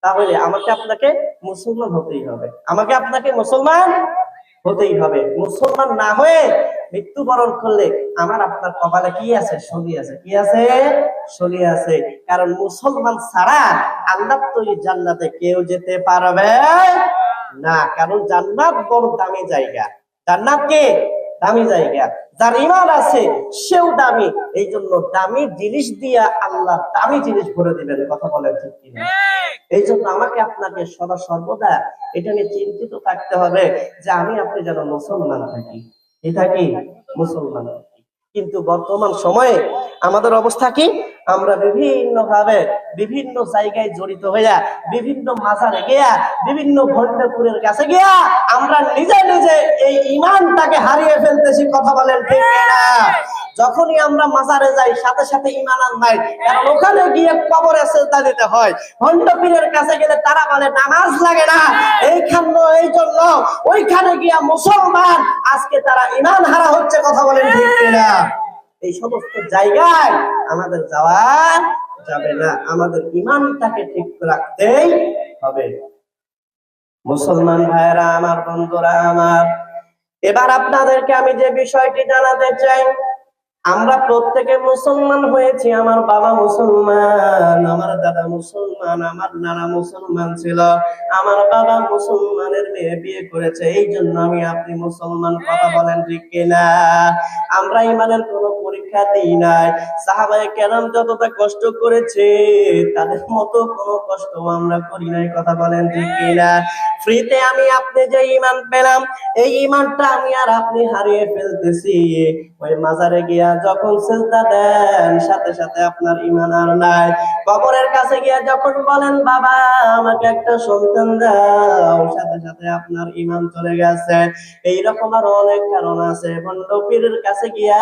তাহলে আমাকে আপনাকে মুসলমান হতেই হবে, আমাকে আপনাকে মুসলমান হতেই হবে। মুসলমান না হয়ে মৃত্যুবরণ করলে আমার আপনার কপালে কি আছে? সলি আছে। কি আছে? সলি আছে। কারণ মুসলমান ছাড়া আল্লাহ তৈরি জান্নাতে কেউ যেতে পারবে না। কারণ জান্নাত বড় দামি জায়গা। জান্নাত কি? দামি জায়গা। যার ঈমান আছে সেও দামি। এই জন্য দামি জিনিস দিয়া আল্লাহ দামি জিনিস ভরে দিবেন। কথা বলেন ঠিক কিনা? এই জন্য আমাকে আপনাকে সদা সর্বদা এটা নিয়ে চিন্তিত থাকতে হবে যে আমি আপনি যেন মুসলমান থাকি। কি থাকি? মুসলমান থাকি। কিন্তু বর্তমান সময়ে আমাদের অবস্থা কি? আমরা বিভিন্ন ভাবে বিভিন্ন জায়গায় জড়িত হইয়া, বিভিন্ন মাজারে গিয়া, বিভিন্ন ভণ্ডপুরের কাছে গিয়া আমরা নিজে নিজে এই ঈমানটাকে হারিয়ে ফেলতেছি। কথা বলেন ঠিক না? যখনই আমরা মাজারে যাই সাথে সাথে ঈমান আর নাই, কারণ ওখানে গিয়ে কবরে সিজদা দিতে হয়। ভণ্ডপীরের কাছে গেলে তারা বলে নামাজ লাগে না। এই জন্য ওইখানে গিয়া মুসলমান আজকে তারা ঈমান হারা হচ্ছে। কথা বলেন ঠিক না? এই সমস্ত জায়গায় আমাদের যাওয়া যাবে না। আমাদের ঈমানটাকে ঠিক রাখতেই হবে। মুসলমান ভাইরা আমার, বন্ধুরা আমার, এবার আপনাদেরকে আমি যে বিষয়টি জানাতে চাই, আমরা প্রত্যেকে মুসলমান হয়েছি। আমার বাবা মুসলমান, আমার দাদা মুসলমান, আমার নানা মুসলমান ছিল, আমার বাবা মুসলমানের মেয়ে বিয়ে করেছে। এই জন্য আমি আপনি মুসলমান। কথা বলেন ঠিক কিনা? আমরা ইমানের কোন পরীক্ষা দিই নাই। সাহাবায়ে কেরাম যতটা কষ্ট করেছে তাদের মতো কোনো কষ্ট আমরা করি নাই। কথা বলেন ঠিক কিনা? ফ্রিতে আমি আপনি যে ঈমান পেলাম, এই ঈমানটা আমি আর আপনি হারিয়ে ফেলতেছি। ওই মাজারে গিয়া যখন সিজদা দেন সাথে সাথে আপনার ঈমান আর নাই। কবরের কাছে গিয়া যখন বলেন বাবা আমাকে একটা সন্তান দাও, সাথে সাথে আপনার ঈমান চলে গেছে। এইরকম আরো অনেক কারণ আছে। ভণ্ডপীরের কাছে গিয়া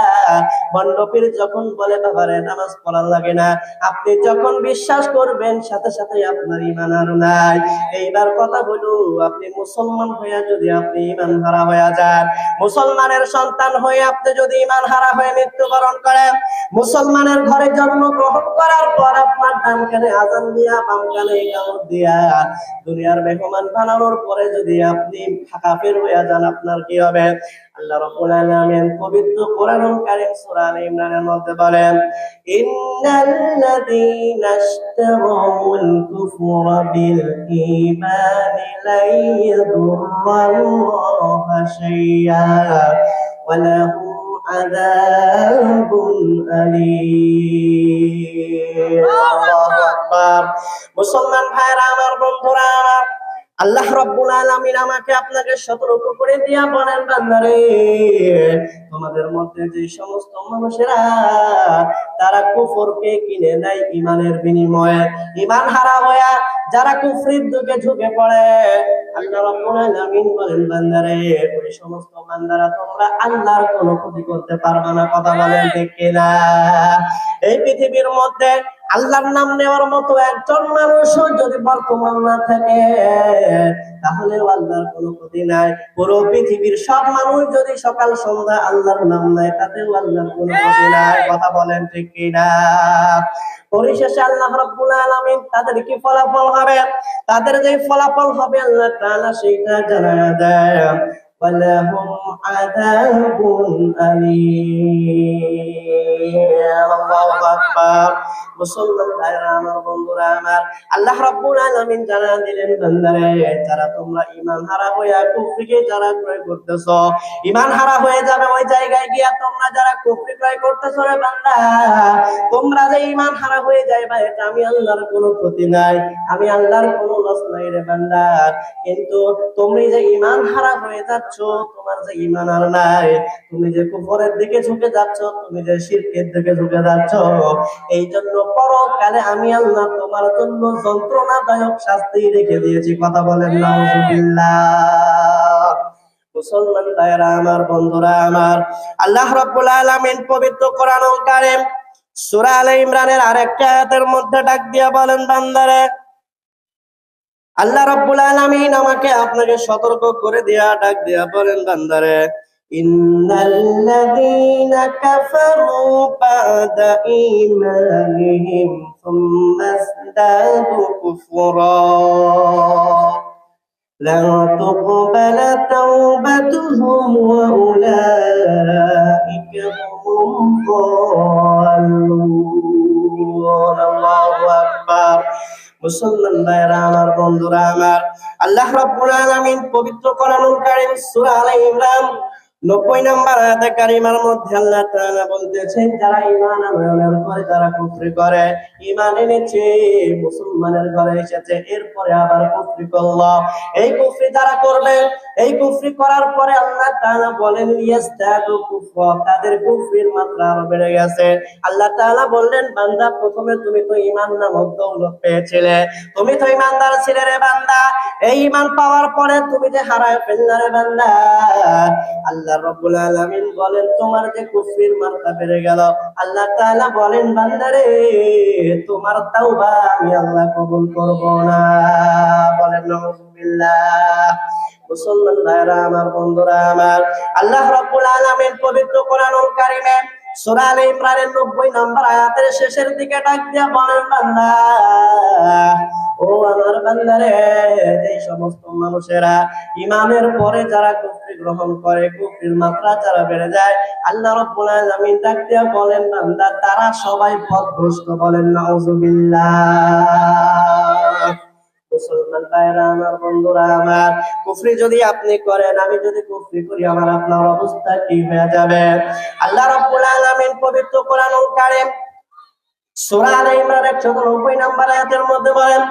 ভণ্ডপীর যখন বলে বাবারে নামাজ পড়া লাগে না, আপনি যখন বিশ্বাস করবেন সাথে সাথে আপনার ঈমান আর নাই। এইবার কথা বলু, আপনি মুসলমান হইয়া যদি আপনি ঈমান হারা হয়ে যান, মুসলমানের সন্তান হয়ে আপনি যদি ঈমান হারা হয়ে মৃত্যুবরণ করেন, মুসলমানের ঘরে জন্মগ্রহণ করার পর আপনার ডান কানে আযান দিয়া বাম কানে ইকামত দিয়া দুনিয়ার মেহমান বানানোর পরে যদি আপনি কাফের হয়ে যান, আপনার কি হবে? আল্লাহ রাব্বুল আলামিন পবিত্র কোরআনুল কারীম সূরা আলে ইমরানের মধ্যে বলেন, ইন্নাল্লাযীনা ইশতারাউল কুফরা বিল ঈমানি লা ইয়াদুররুল্লাহা শাইআ ওয়া লাহুম আযাবুন আলীম। আল্লাহু আকবার। মুসলমান ভাইরা আমার, বন্ধুরা আমার, আল্লাহ রাব্বুল আলামিন আমাকে আপনাকে সতর্ক করে দিয়া বলেন, বান্দারে তোমাদের মধ্যে যে সমস্ত মানুষেরা তারা কুফরকে কিনে নেয় ঈমানের বিনিময়ে, ঈমান হারা হয়ে যারা কুফরির দিকে ঝুঁকে পড়ে, আল্লাহ রাব্বুল আলামিন বলেন, বান্দারে ওই সমস্ত বান্দারা তোমরা আল্লাহর কোনো ক্ষতি করতে পারবে না। কথা বলেন ঠিক কিনা? এই পৃথিবীর মধ্যে আল্লাহর নাম নেওয়ার মতো একজন মানুষও যদি বর্তমান না থাকে তাহলে আল্লাহর কোনো ক্ষতি নাই। পুরো পৃথিবীর সব মানুষ যদি সকাল সন্ধ্যা আল্লাহর নাম নেয় তাতেও আল্লাহর কোনো ক্ষতি নাই। কথা বলেন ঠিক কিনা? পরিশেষে আল্লাহ রাব্বুল আলামিন তাদের কি ফলাফল হবে, তাদের যে ফলাফল হবে আল্লাহ তাআলা সেটা জানায়া দেয়, ওয়ালাহুম আযাবুন আলীম। আল্লাহু আকবার। মুসলমান ভাইরা আমার, বন্ধুরা আমার, আল্লাহ রাব্বুল আলামিন জানা দিলেন, বান্দারে যারা তোমরা ঈমান হারা হয়ে কুফরিকে যারা ক্রয় করতেছো, ঈমান হারা হয়ে যাবে ওই জায়গায় গিয়া। তোমরা যারা কুফরি ক্রয় করতেছো রে বান্দা, তোমরা যে ঈমান হারা হয়ে যাইবা এটা আমি আল্লাহর কোনো ক্ষতি নাই, আমি আল্লাহর কোনো লস নাই রে বান্দা। কিন্তু তুমি যে ঈমান হারা হয়ে যাচ্ছ, তোমার যে ঈমান আর নাই, তুমি যে কুফরের দিকে ঝুঁকে যাচ্ছ, তুমি যে শিরকের দিকে ঝুঁকে যাচ্ছ, এই জন্য পরকালে আমি আল্লাহ তোমার জন্য যন্ত্রণাদায়ক শাস্তি রেখে দিয়েছি। কথা বলেন নাউযুবিল্লাহ। মুসলমান ভাইরা আমার, বন্ধুরা আমার, আল্লাহ রাব্বুল আলামিন পবিত্র কোরআনুল কারীম সূরা আলে ইমরানের আরেকটা আয়াতের মধ্যে ডাক দিয়া বলেন, বান্দারে আল্লাহ রাব্বুল আলামিন আমাকে আপনাকে সতর্ক করে দিয়া ডাক দিয়া বলেন, বান্দারে ইন্নাল্লাযীনা কাফারু বা'দা ঈমানিহিম সুম্মা ইসতাদু কুফরা لن تقبل توبتهم وأولئك هم الضالون الله أكبر মুসলমান ভাইরা আমার, বন্ধুরা আমার, আল্লাহ রাব্বুল আলামিন পবিত্র কোরআনুল কারীম সূরা আলে ইমরান 90 নম্বর আয়াতে কারিমার মধ্যে আল্লাহ তাআলা বলতেছেন, যারা ঈমান আনয়নের পরে যারা কুফরি করে, ঈমান এনেছে, মুসলমানের ঘরে এসেছে, এরপরে আবার কুফরি করলো, এই কুফরি যারা করবে, এই কুফরি করার পরে আল্লাহ তাআলা বলেন ইয়াসতাদু কুফরা, তাদের কুফরির মাত্রা আরো বেড়ে গেছে। আল্লাহ তাআলা বললেন, বান্দা, প্রথমে তুমি তো ঈমান নামক দৌলত পেয়েছিলে, তুমি তো ঈমানদার ছিলে রে বান্দা, এই ঈমান পাওয়ার পরে তুমি যে হারায় ফেললে রে বান্দা, আল্লাহ রাব্বুল আলামিন বলেন তোমার যে কুফরির মাত্রা বেড়ে গেল, আল্লাহ তাআলা বলেন, বান্দারে, তোমার তাওবা আমি আল্লাহ কবুল করব না। বলেন নাউযুবিল্লাহ। মুসলমান ভাইরা আমার, বন্ধুরা আমার, আল্লাহ রাব্বুল আলামিন পবিত্র কোরআনুল কারীমে সূরা আলে ইমরানের 90 নম্বর আয়াতের শেষের দিকে ডাক দিয়া বলেন, বান্দা, ও আমার বান্দারে, যে সমস্ত মানুষেরা ঈমানের পরে যারা কুফরি গ্রহণ করে, কুফরির মাত্রা যারা বেড়ে যায়, আল্লাহ রাব্বুল আলামিন ডাক দিয়া বলেন, বান্দা, তারা সবাই পথভ্রষ্ট। বলেন নাউযুবিল্লাহ। মুসলমান ভাইরা আমার, বন্ধুরা আমার, কুফরি যদি আপনি করেন, আমি যদি কুফরি করি, আমার আপনার অবস্থা কি হয়ে যাবে? আল্লাহ রাব্বুল আলামিন পবিত্র কোরআনুল কারীম সূরা আলে ইমরান 190 নম্বর আয়াতের মধ্যে বলেন,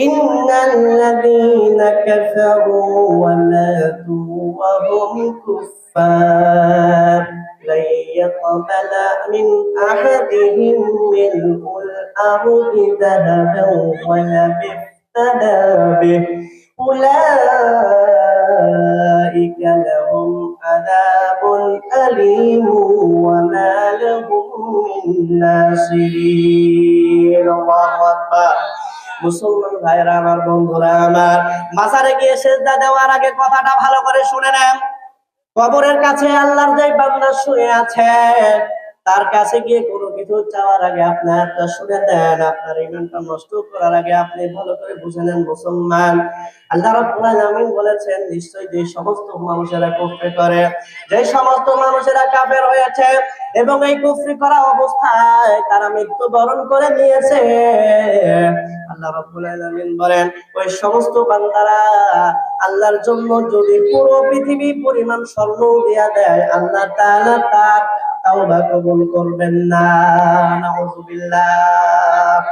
ইন্নাল্লাযীনা কাফারু ওয়া মাতু ওয়া হুম কুফফার লা ইয়াকবালা মিন আহাদিহিম মিলউল আরদি যাহাবান ওয়া লা বিফতাদা বিহি উলাইকা লাহুম আযাবুন আলীম ওয়া মা লাহুম মিন নাসিরিন। আল্লাহু আকবার। মুসলমান ভাইরা আমার, বন্ধুরা আমার, মাজারে গিয়ে সিজদা দেওয়ার আগে কথাটা ভালো করে শুনে নেন। কবরের কাছে আল্লাহর যে বান্দা শুয়ে আছে, তার কাছে গিয়ে কোনো কিছু চাওয়ার আগে আপনি একটা শুনে দেন। আপনার ঈমানটা নষ্ট করার আগে আপনি ভালো করে বুঝে নেন। মুসলমান, আল্লাহ রাব্বুল আলামিন বলেছেন, নিশ্চয়ই যে সমস্ত মানুষেরা কুফরি করে, যে সমস্ত মানুষেরা কাফের হয়েছে এবং এই কুফরি করা অবস্থায় তারা মৃত্যুবরণ করে নিয়েছে, আল্লাহ রাব্বুল আলামিন বলেন, ওই সমস্ত বান্দারা আল্লাহর জন্য যদি পুরো পৃথিবী পরিমাণ স্বর্ণ দিয়া দেয়, আল্লাহ তাআলা তার তাওবা কবুল করবেন না। নাউযুবিল্লাহ।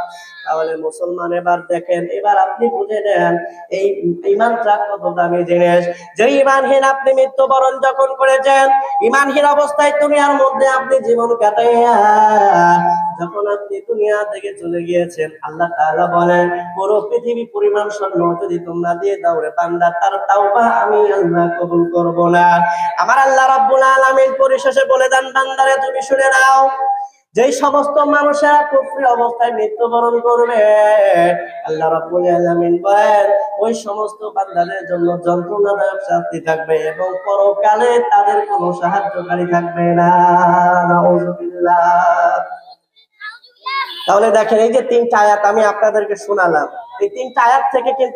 তাহলে মুসলমান, এবার দেখেন, এবার আপনি বুঝে নেন এই ঈমানটা কত দামি জিনিস। যে ঈমানহীন আপনি মৃত্যুবরণ যখন করেছেন, ঈমানহীন অবস্থায় দুনিয়ার মধ্যে আপনি জীবন কাটাইয়া যখন আপনি দুনিয়া থেকে চলে গিয়েছেন, আল্লাহ তাআলা বলেন, পুরো পৃথিবী পরিমাণ স্বর্ণ যদি তোমরা দিয়ে দাও রে বান্দা, তার তাওবা আমি আল্লাহ কবুল করব না। আমার আল্লাহ রাব্বুল আলামিন পরিশেষে বলে দেন, বান্দারে, তুমি শুনে নাও, যেই সমস্ত মানুষেরা কুফরি অবস্থায় মৃত্যুবরণ করবে, আল্লাহ রাব্বুল আলামিন বলেন, ওই সমস্ত বান্দাদের জন্য যন্ত্রণাদায়ক শাস্তি থাকবে এবং পরকালে তাদের কোনো সাহায্যকারী থাকবে না। নাউযুবিল্লাহ। তাহলে দেখেন, এই যে 3টা আয়াত আমি আপনাদেরকে শোনালাম, এই 3টা আয়াত থেকে কিন্তু